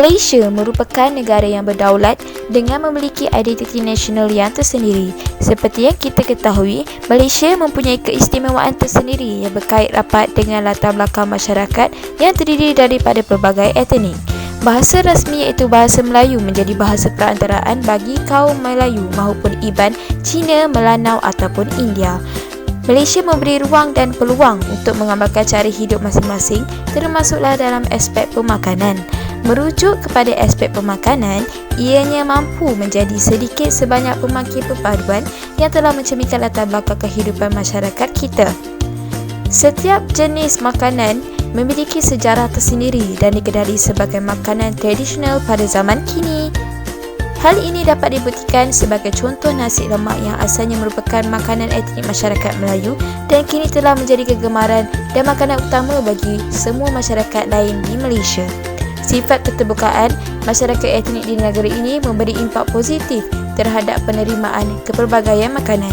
Malaysia merupakan negara yang berdaulat dengan memiliki identiti nasional yang tersendiri. Seperti yang kita ketahui, Malaysia mempunyai keistimewaan tersendiri yang berkait rapat dengan latar belakang masyarakat yang terdiri daripada pelbagai etnik. Bahasa rasmi iaitu bahasa Melayu menjadi bahasa perantaraan bagi kaum Melayu maupun Iban, Cina, Melanau ataupun India. Malaysia memberi ruang dan peluang untuk mengamalkan cara hidup masing-masing, termasuklah dalam aspek pemakanan. Merujuk kepada aspek pemakanan, ianya mampu menjadi sedikit sebanyak pemangkin perpaduan yang telah mencerminkan latar belakang kehidupan masyarakat kita. Setiap jenis makanan memiliki sejarah tersendiri dan dikenali sebagai makanan tradisional pada zaman kini. Hal ini dapat dibuktikan sebagai contoh nasi lemak yang asalnya merupakan makanan etnik masyarakat Melayu dan kini telah menjadi kegemaran dan makanan utama bagi semua masyarakat lain di Malaysia. Sifat keterbukaan masyarakat etnik di negara ini memberi impak positif terhadap penerimaan kepelbagaian makanan.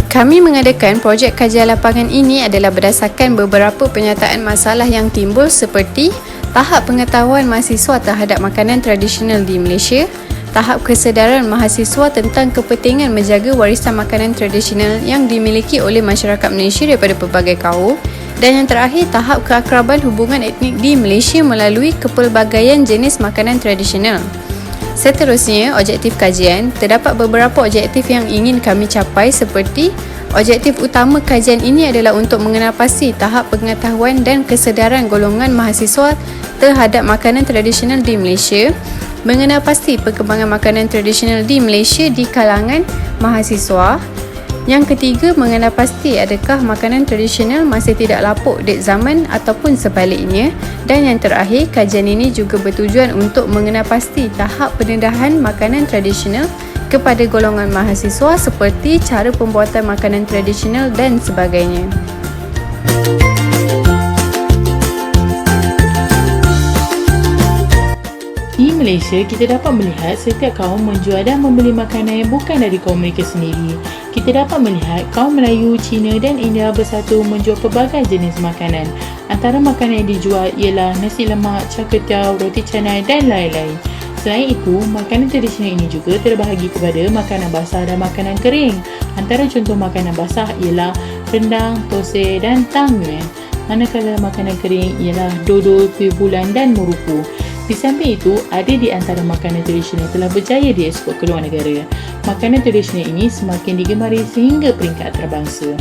Kami mengadakan projek kajian lapangan ini adalah berdasarkan beberapa penyataan masalah yang timbul seperti tahap pengetahuan mahasiswa terhadap makanan tradisional di Malaysia, tahap kesedaran mahasiswa tentang kepentingan menjaga warisan makanan tradisional yang dimiliki oleh masyarakat Malaysia daripada pelbagai kaum, dan yang terakhir tahap keakraban hubungan etnik di Malaysia melalui kepelbagaian jenis makanan tradisional. Seterusnya, objektif kajian. Terdapat beberapa objektif yang ingin kami capai seperti objektif utama kajian ini adalah untuk mengenal pasti tahap pengetahuan dan kesedaran golongan mahasiswa terhadap makanan tradisional di Malaysia, mengenal pasti perkembangan makanan tradisional di Malaysia di kalangan mahasiswa. Yang ketiga, mengenal pasti adakah makanan tradisional masih tidak lapuk di zaman ataupun sebaliknya. Dan yang terakhir, kajian ini juga bertujuan untuk mengenal pasti tahap pendedahan makanan tradisional kepada golongan mahasiswa seperti cara pembuatan makanan tradisional dan sebagainya. Di Malaysia, kita dapat melihat setiap kaum menjual dan membeli makanan yang bukan dari kaum mereka sendiri. Kita dapat melihat kaum Melayu, Cina dan India bersatu menjual pelbagai jenis makanan. Antara makanan yang dijual ialah nasi lemak, caketiau, roti canai dan lain-lain. Selain itu, makanan tradisional ini juga terbahagi kepada makanan basah dan makanan kering. Antara contoh makanan basah ialah rendang, tosai dan tang yuan. Manakala makanan kering ialah dodol, kuih bulan dan muruku. Di samping itu, ada di antara makanan tradisional telah berjaya diekspor ke luar negara. Makanan tradisional ini semakin digemari sehingga peringkat antarabangsa.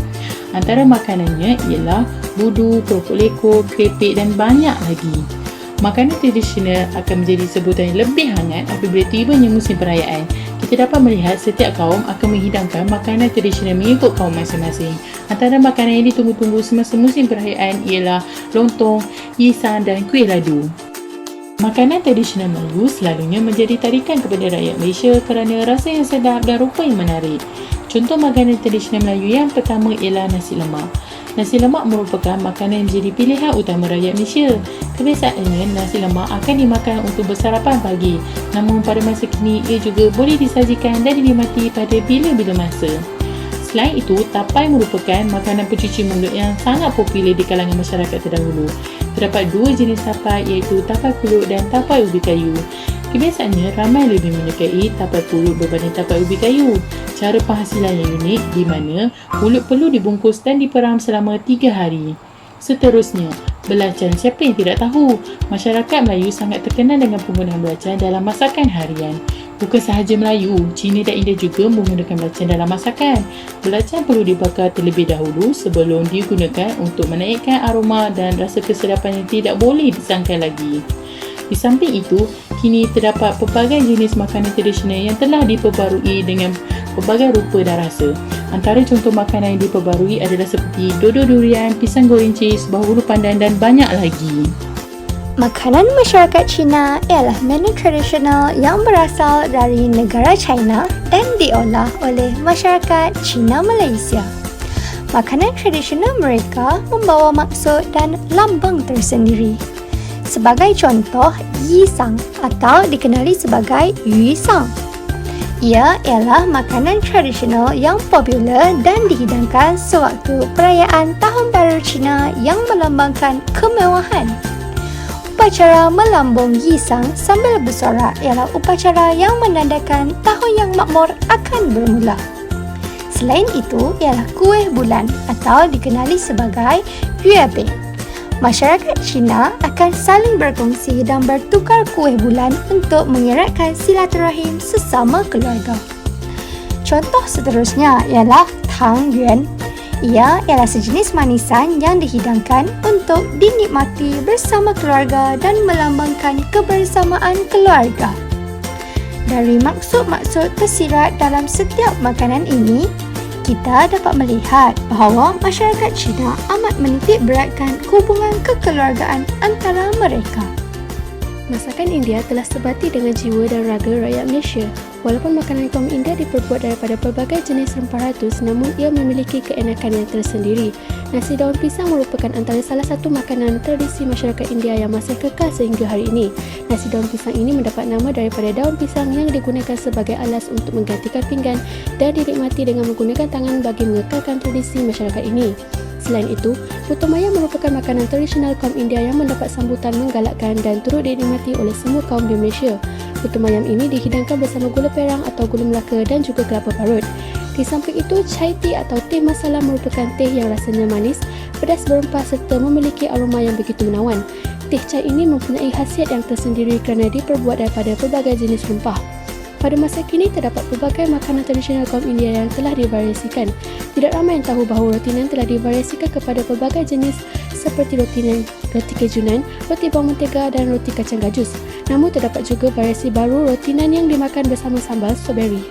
Antara makanannya ialah budu, keropok lekor, keripik dan banyak lagi. Makanan tradisional akan menjadi sebutan yang lebih hangat apabila tibanya musim perayaan. Kita dapat melihat setiap kaum akan menghidangkan makanan tradisional mengikut kaum masing-masing. Antara makanan yang ditunggu-tunggu semasa musim perayaan ialah lontong, yisan dan kuih ladu. Makanan tradisional Melayu selalunya menjadi tarikan kepada rakyat Malaysia kerana rasa yang sedap dan rupa yang menarik. Contoh makanan tradisional Melayu yang pertama ialah nasi lemak. Nasi lemak merupakan makanan yang menjadi pilihan utama rakyat Malaysia. Kebiasaannya, nasi lemak akan dimakan untuk bersarapan pagi. Namun pada masa kini, ia juga boleh disajikan dan dinikmati pada bila-bila masa. Selain itu, tapai merupakan makanan pencuci mulut yang sangat popular di kalangan masyarakat terdahulu. Terdapat dua jenis tapai iaitu tapai pulut dan tapai ubi kayu. Kebiasaannya, ramai lebih menyukai tapai pulut berbanding tapai ubi kayu. Cara penghasilan yang unik di mana pulut perlu dibungkus dan diperam selama 3 hari. Seterusnya, belacan. Siapa yang tidak tahu? Masyarakat Melayu sangat terkenal dengan penggunaan belacan dalam masakan harian. Bukan sahaja Melayu, Cina dan India juga menggunakan belacan dalam masakan. Belacan perlu dibakar terlebih dahulu sebelum digunakan untuk menaikkan aroma dan rasa kesedapan yang tidak boleh disangkal lagi. Di samping itu, kini terdapat pelbagai jenis makanan tradisional yang telah diperbarui dengan pelbagai rupa dan rasa. Antara contoh makanan yang diperbarui adalah seperti dodol durian, pisang goreng cheese, bahulu pandan dan banyak lagi. Makanan masyarakat Cina ialah menu tradisional yang berasal dari negara China dan diolah oleh masyarakat Cina Malaysia. Makanan tradisional mereka membawa maksud dan lambang tersendiri. Sebagai contoh, yisang atau dikenali sebagai yuisang. Ia ialah makanan tradisional yang popular dan dihidangkan sewaktu perayaan Tahun Baru Cina yang melambangkan kemewahan. Upacara melambung Yisang sambil bersorak ialah upacara yang menandakan tahun yang makmur akan bermula. Selain itu ialah kuih bulan atau dikenali sebagai Yuebing. Masyarakat Cina akan saling berkongsi dan bertukar kuih bulan untuk mengeratkan silaturahim sesama keluarga. Contoh seterusnya ialah Tang Yuan. Ia ialah sejenis manisan yang dihidangkan untuk dinikmati bersama keluarga dan melambangkan kebersamaan keluarga. Dari maksud-maksud tersirat dalam setiap makanan ini, kita dapat melihat bahawa masyarakat Cina amat menitik beratkan hubungan kekeluargaan antara mereka. Masakan India telah sebati dengan jiwa dan raga rakyat Malaysia. Walaupun makanan kaum India diperbuat daripada pelbagai jenis rempah ratus, namun ia memiliki keenakan yang tersendiri. Nasi daun pisang merupakan antara salah satu makanan tradisi masyarakat India yang masih kekal sehingga hari ini. Nasi daun pisang ini mendapat nama daripada daun pisang yang digunakan sebagai alas untuk menggantikan pinggan dan dinikmati dengan menggunakan tangan bagi mengekalkan tradisi masyarakat ini. Selain itu, putu mayam merupakan makanan tradisional kaum India yang mendapat sambutan menggalakkan dan turut dinikmati oleh semua kaum di Malaysia. Putu mayam ini dihidangkan bersama gula perang atau gula melaka dan juga kelapa parut. Di samping itu, chai tea atau teh masala merupakan teh yang rasanya manis, pedas berempah serta memiliki aroma yang begitu menawan. Teh chai ini mempunyai khasiat yang tersendiri kerana diperbuat daripada pelbagai jenis rempah. Pada masa kini, terdapat pelbagai makanan tradisional kaum India yang telah divariasikan. Tidak ramai yang tahu bahawa roti nan telah divariasikan kepada pelbagai jenis seperti roti nan, roti kejunan, roti bawang mentega dan roti kacang gajus. Namun terdapat juga variasi baru roti nan yang dimakan bersama sambal strawberry.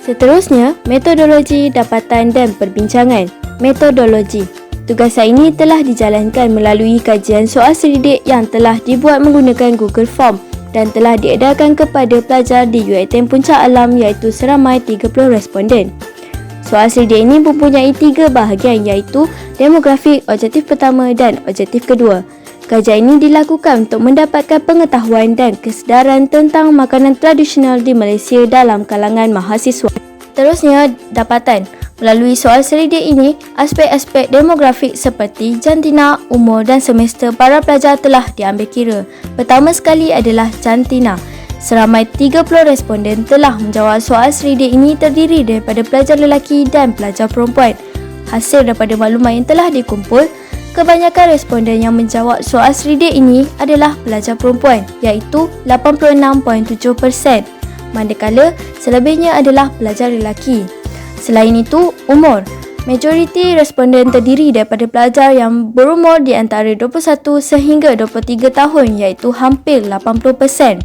Seterusnya, metodologi dapatan dan perbincangan. Metodologi. Tugas ini telah dijalankan melalui kajian soal selidik yang telah dibuat menggunakan Google Form dan telah diedarkan kepada pelajar di UiTM Puncak Alam iaitu seramai 30 responden. Soal selidik ini mempunyai 3 bahagian iaitu demografik, objektif pertama dan objektif kedua. Kajian ini dilakukan untuk mendapatkan pengetahuan dan kesedaran tentang makanan tradisional di Malaysia dalam kalangan mahasiswa. Terusnya, dapatan. Melalui soal selidik ini, aspek-aspek demografik seperti jantina, umur dan semester para pelajar telah diambil kira. Pertama sekali adalah jantina. Seramai 30 responden telah menjawab soal selidik ini terdiri daripada pelajar lelaki dan pelajar perempuan. Hasil daripada maklumat yang telah dikumpul, kebanyakan responden yang menjawab soal selidik ini adalah pelajar perempuan iaitu 86.7%, manakala selebihnya adalah pelajar lelaki. Selain itu, umur. Majoriti responden terdiri daripada pelajar yang berumur di antara 21 sehingga 23 tahun iaitu hampir 80%.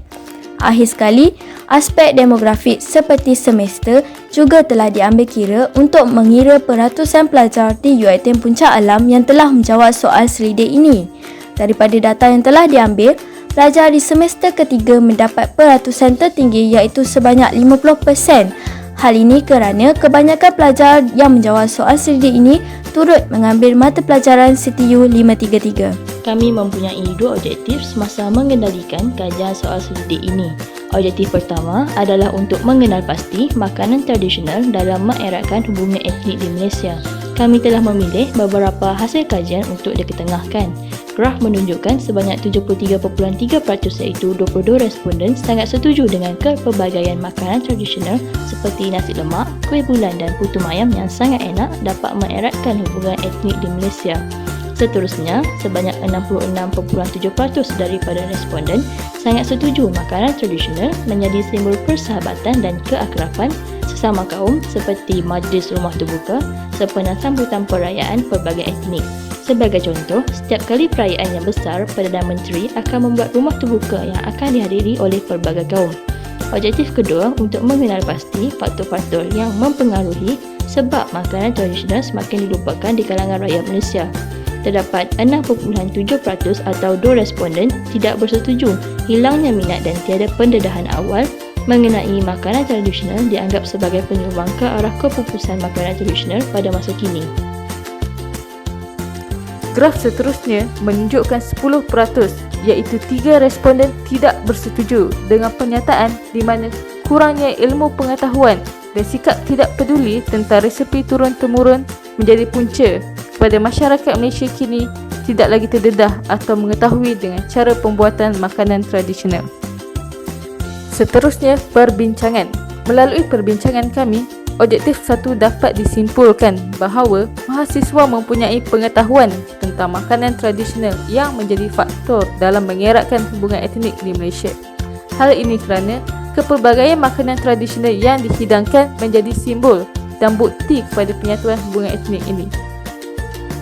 Akhir sekali, aspek demografik seperti semester juga telah diambil kira untuk mengira peratusan pelajar di UiTM Puncak Alam yang telah menjawab soal selidik ini. Daripada data yang telah diambil, pelajar di semester ketiga mendapat peratusan tertinggi iaitu sebanyak 50%. Hal ini kerana kebanyakan pelajar yang menjawab soal selidik ini turut mengambil mata pelajaran CTU 533. Kami mempunyai 2 objektif semasa mengendalikan kajian soal selidik ini. Objektif pertama adalah untuk mengenal pasti makanan tradisional dalam mengeratkan hubungan etnik di Malaysia. Kami telah memilih beberapa hasil kajian untuk diketengahkan. Graf menunjukkan sebanyak 73.3% iaitu 22 responden sangat setuju dengan kepelbagaian makanan tradisional seperti nasi lemak, kuih bulan dan putu mayam yang sangat enak dapat mengeratkan hubungan etnik di Malaysia. Seterusnya, sebanyak 66.7% daripada responden sangat setuju makanan tradisional menjadi simbol persahabatan dan keakraban sesama kaum seperti majlis rumah terbuka sempena sambutan perayaan pelbagai etnik. Sebagai contoh, setiap kali perayaan yang besar, Perdana Menteri akan membuat rumah terbuka yang akan dihadiri oleh pelbagai kaum. Objektif kedua untuk mengenal pasti faktor-faktor yang mempengaruhi sebab makanan tradisional semakin dilupakan di kalangan rakyat Malaysia. Terdapat 6.7% atau 2 responden tidak bersetuju hilangnya minat dan tiada pendedahan awal mengenai makanan tradisional dianggap sebagai penyumbang ke arah kepupusan makanan tradisional pada masa kini. Graf seterusnya menunjukkan 10% iaitu 3 responden tidak bersetuju dengan pernyataan di mana kurangnya ilmu pengetahuan dan sikap tidak peduli tentang resepi turun-temurun menjadi punca kepada masyarakat Malaysia kini tidak lagi terdedah atau mengetahui dengan cara pembuatan makanan tradisional. Seterusnya, perbincangan. Melalui perbincangan kami, objektif 1 dapat disimpulkan bahawa mahasiswa mempunyai pengetahuan tentang makanan tradisional yang menjadi faktor dalam mengeratkan hubungan etnik di Malaysia. Hal ini kerana kepelbagaian makanan tradisional yang dihidangkan menjadi simbol dan bukti kepada penyatuan hubungan etnik ini.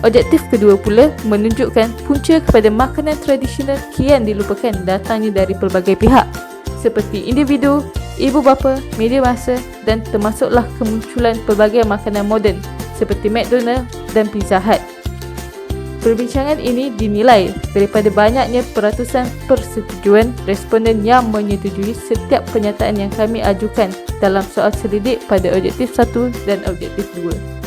Objektif kedua pula menunjukkan punca kepada makanan tradisional kian dilupakan datangnya dari pelbagai pihak seperti individu, ibu bapa, media massa dan termasuklah kemunculan pelbagai makanan moden seperti McDonald dan Pizza Hut. Perbincangan ini dinilai daripada banyaknya peratusan persetujuan responden yang menyetujui setiap pernyataan yang kami ajukan dalam soal selidik pada objektif 1 dan objektif 2.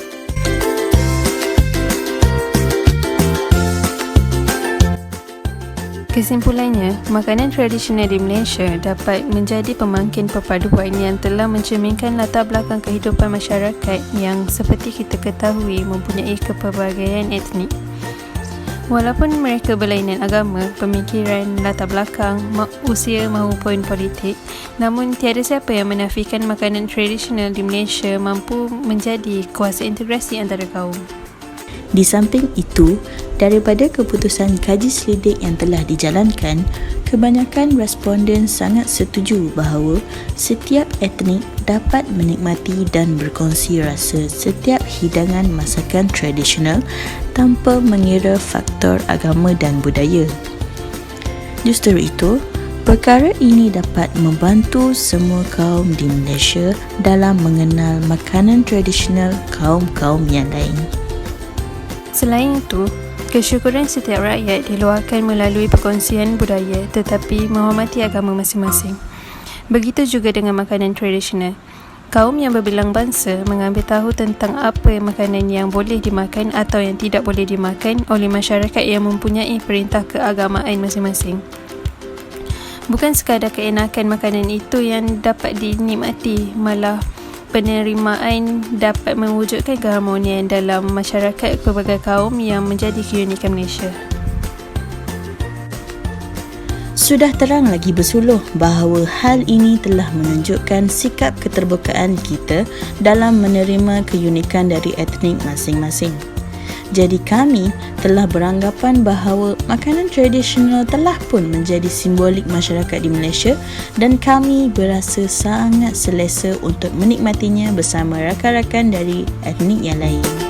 Kesimpulannya, makanan tradisional di Malaysia dapat menjadi pemangkin perpaduan yang telah mencerminkan latar belakang kehidupan masyarakat yang seperti kita ketahui mempunyai kepelbagaian etnik. Walaupun mereka berlainan agama, pemikiran, latar belakang, usia maupun politik, namun tiada siapa yang menafikan makanan tradisional di Malaysia mampu menjadi kuasa integrasi antara kaum. Di samping itu, daripada keputusan kaji selidik yang telah dijalankan, kebanyakan responden sangat setuju bahawa setiap etnik dapat menikmati dan berkongsi rasa setiap hidangan masakan tradisional tanpa mengira faktor agama dan budaya. Justru itu, perkara ini dapat membantu semua kaum di Malaysia dalam mengenal makanan tradisional kaum-kaum yang lain. Selain itu, kesyukuran setiap rakyat diluahkan melalui perkongsian budaya tetapi menghormati agama masing-masing. Begitu juga dengan makanan tradisional. Kaum yang berbilang bangsa mengambil tahu tentang apa makanan yang boleh dimakan atau yang tidak boleh dimakan oleh masyarakat yang mempunyai perintah keagamaan masing-masing. Bukan sekadar keenakan makanan itu yang dapat dinikmati, malah penerimaan dapat mewujudkan keharmonian dalam masyarakat pelbagai kaum yang menjadi keunikan Malaysia. Sudah terang lagi bersuluh bahawa hal ini telah menunjukkan sikap keterbukaan kita dalam menerima keunikan dari etnik masing-masing. Jadi kami telah beranggapan bahawa makanan tradisional telah pun menjadi simbolik masyarakat di Malaysia dan kami berasa sangat selesa untuk menikmatinya bersama rakan-rakan dari etnik yang lain.